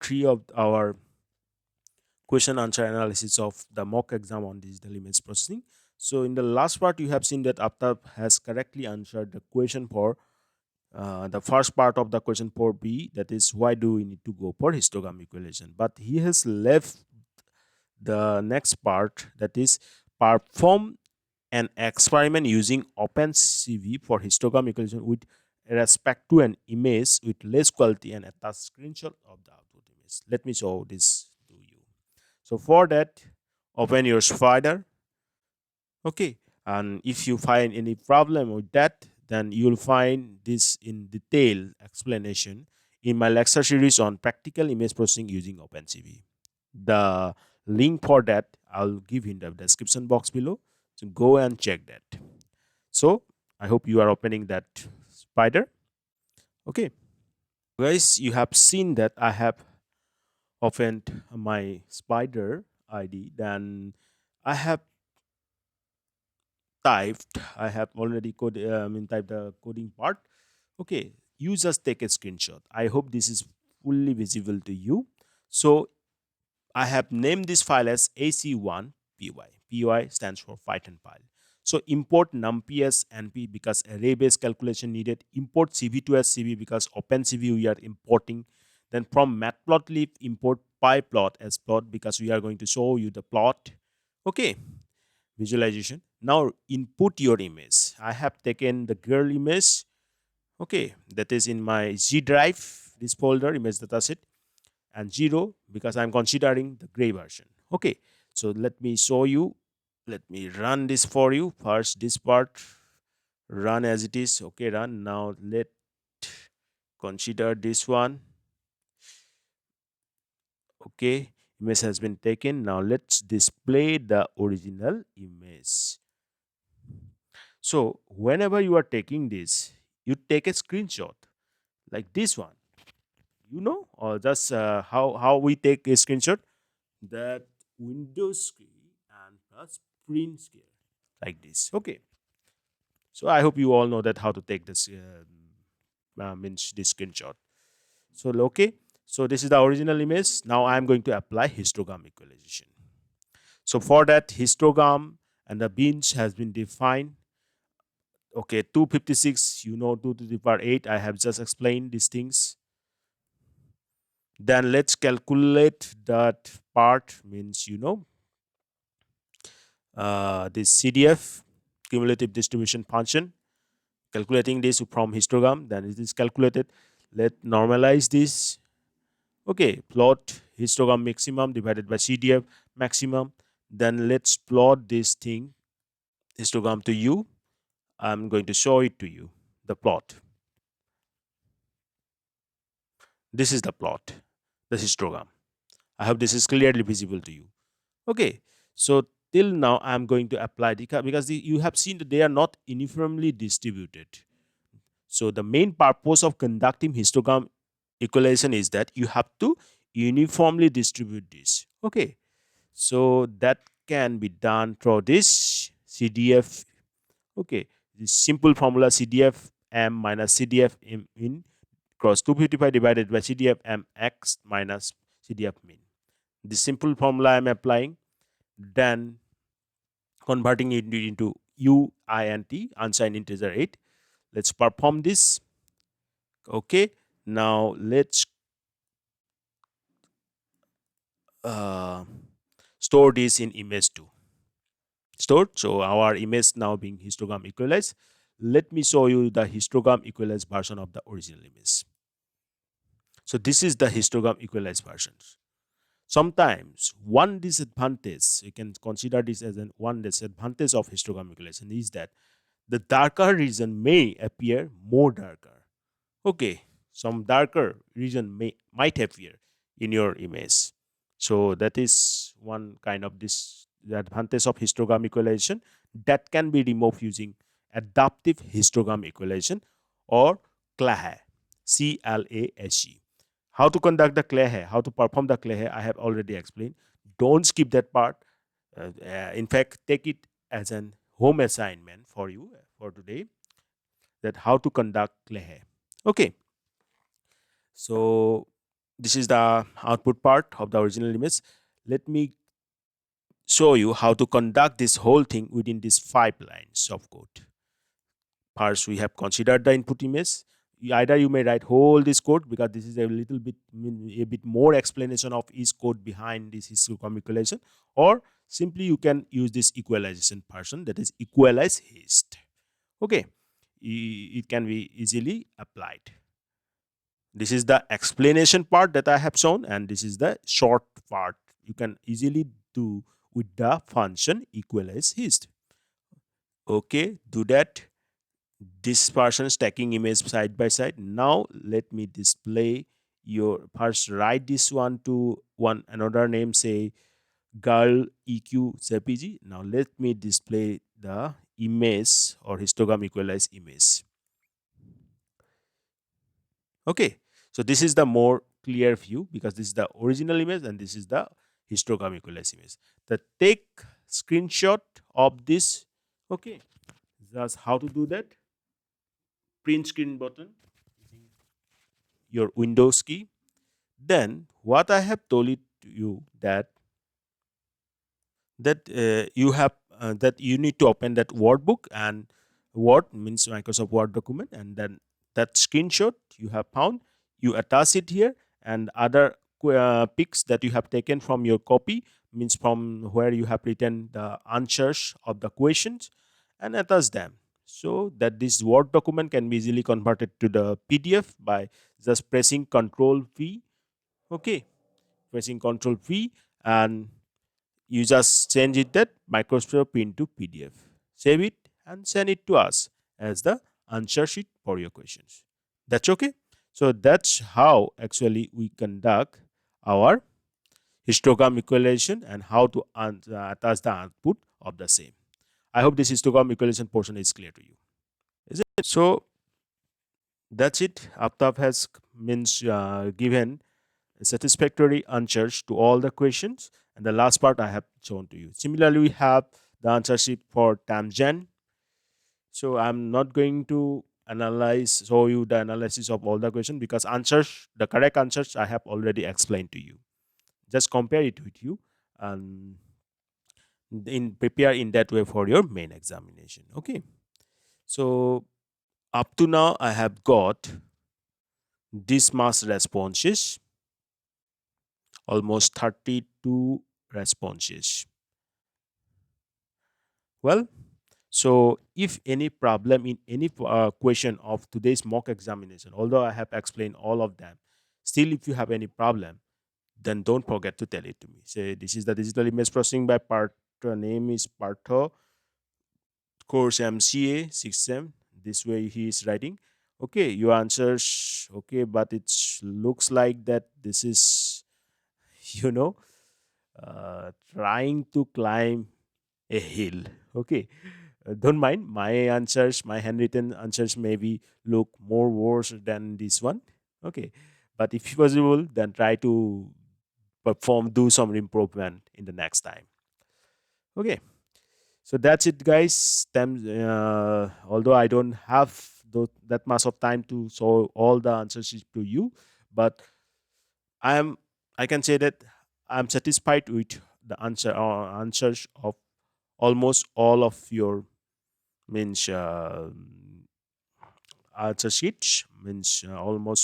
3 of our question answer analysis of the mock exam on digital image processing. So in the last part, you have seen that Aftab has correctly answered the question for the first part of the question for B, that is why do we need to go for histogram equation. But he has left the next part, that is perform an experiment using OpenCV for histogram equation with respect to an image with less quality and attach screenshot of the output image. Let me show this to you. So for that, open your Spider. Okay, and if you find any problem with that, then you'll find this in detail explanation in my lecture series on practical image processing using OpenCV. The link for that I'll give in the description box below, so go and check that. So I hope you are opening that Spider. Okay, guys, you have seen that I have opened my Spider ID. Then I have typed, I have already typed the coding part. Okay, you just take a screenshot. I hope this is fully visible to you. So I have named this file as AC1py. Py stands for Python file. So import numpy as np because array based calculation needed. Import cv2 as cv because OpenCV we are importing. Then from matplotlib import pyplot as plot because we are going to show you the plot. Okay, visualization. Now input your image. I have taken the girl image. Okay, that is in my G drive, this folder, image dataset, and 0 because I'm considering the gray version. Okay, so let me show you. Let me run this for you. First, this part, run as it is. Okay, run. Now let consider this one. Okay, image has been taken. Now let's display the original image. So whenever you are taking this, you take a screenshot like this one, or just how we take a screenshot, that Windows screen and plus print screen like this. Okay, so I hope you all know that how to take this means this screenshot. So okay, so this is the original image. Now I am going to apply histogram equalization. So for that, histogram and the binge has been defined. Okay, 256, 2 to the power 8. I have just explained these things. Then let's calculate that part, means this CDF, cumulative distribution function. Calculating this from histogram, then it is calculated. Let normalize this. Okay, plot histogram maximum divided by CDF maximum. Then let's plot this thing, histogram to you. I'm going to show it to you, the plot. This is the plot, the histogram. I hope this is clearly visible to you. Okay, so till now I'm going to apply because you have seen that they are not uniformly distributed. So the main purpose of conducting histogram equalization is that you have to uniformly distribute this. Okay, so that can be done through this CDF. Okay, this simple formula CDF m minus CDF m in cross 255 divided by CDF m x minus CDF min. The simple formula I'm applying, then converting it into UINT, unsigned integer 8. Let's perform this. Okay, now let's uh, store this in image 2. Stored. So our image now being histogram equalized. Let me show you the histogram equalized version of the original image. So this is the histogram equalized version. Sometimes one disadvantage, you can consider this as one disadvantage of histogram equalization, is that the darker region may appear more darker. Okay, some darker region might appear in your image. So that is one kind of the advantage of histogram equalization that can be removed using adaptive histogram equalization or CLAHE, CLAHE. How to conduct the CLAHE, how to perform the CLAHE, I have already explained. Don't skip that part. In fact, take it as an home assignment for you for today, that how to conduct CLAHE. Okay, so this is the output part of the original image. Let me show you how to conduct this whole thing within these 5 lines of code. First, we have considered the input image. Either you may write whole this code, because this is a little bit a bit more explanation of each code behind this histogram equalization, or simply you can use this equalization function, that is equalize hist. Okay, it can be easily applied. This is the explanation part that I have shown, and this is the short part you can easily do with the function equalize hist. Okay, do that. This person stacking image side by side. Now let me display your first. Write this one to one another name, say girl eq jpg. Now let me display the image or histogram equalized image. Okay, so this is the more clear view, because this is the original image and this is the histogram equalized image. The take screenshot of this. Okay, that's how to do that. Print screen button, your Windows key. Then what I have told it to you, that you need to open that Word book, and Word means Microsoft Word document, and then that screenshot you have found, you attach it here, and other pics that you have taken from your copy, means from where you have written the answers of the questions, and attach them, so that this Word document can be easily converted to the PDF by just pressing Control V. Okay, pressing Control V, and you just change it that Microsoft into PDF. Save it and send it to us as the answer sheet for your questions. That's okay. So that's how actually we conduct our histogram equalization and how to attach the output of the same. I hope this histogram equalization portion is clear to you. Is it? So that's it. Aptab has means given satisfactory answers to all the questions, and the last part I have shown to you. Similarly, we have the answer sheet for Tamgen. So I'm not going to show you the analysis of all the questions, because the correct answers I have already explained to you. Just compare it with you and prepare in that way for your main examination. Okay. So up to now I have got this mass responses, almost 32 responses. Well, so if any problem in any question of today's mock examination, although I have explained all of them, still if you have any problem, then don't forget to tell it to me. Say this is the digital image processing by part name is Partho, course MCA 6M. This way he is writing. Okay, your answers okay, but it looks like that this is you know trying to climb a hill. Okay, don't mind my answers, my handwritten answers maybe look more worse than this one. Okay, but if possible, then try to do some improvement in the next time. Okay, so that's it, guys. Although I don't have that much of time to show all the answers to you, but I am I can say that I'm satisfied with the answers of almost all of your means answer sheets, means almost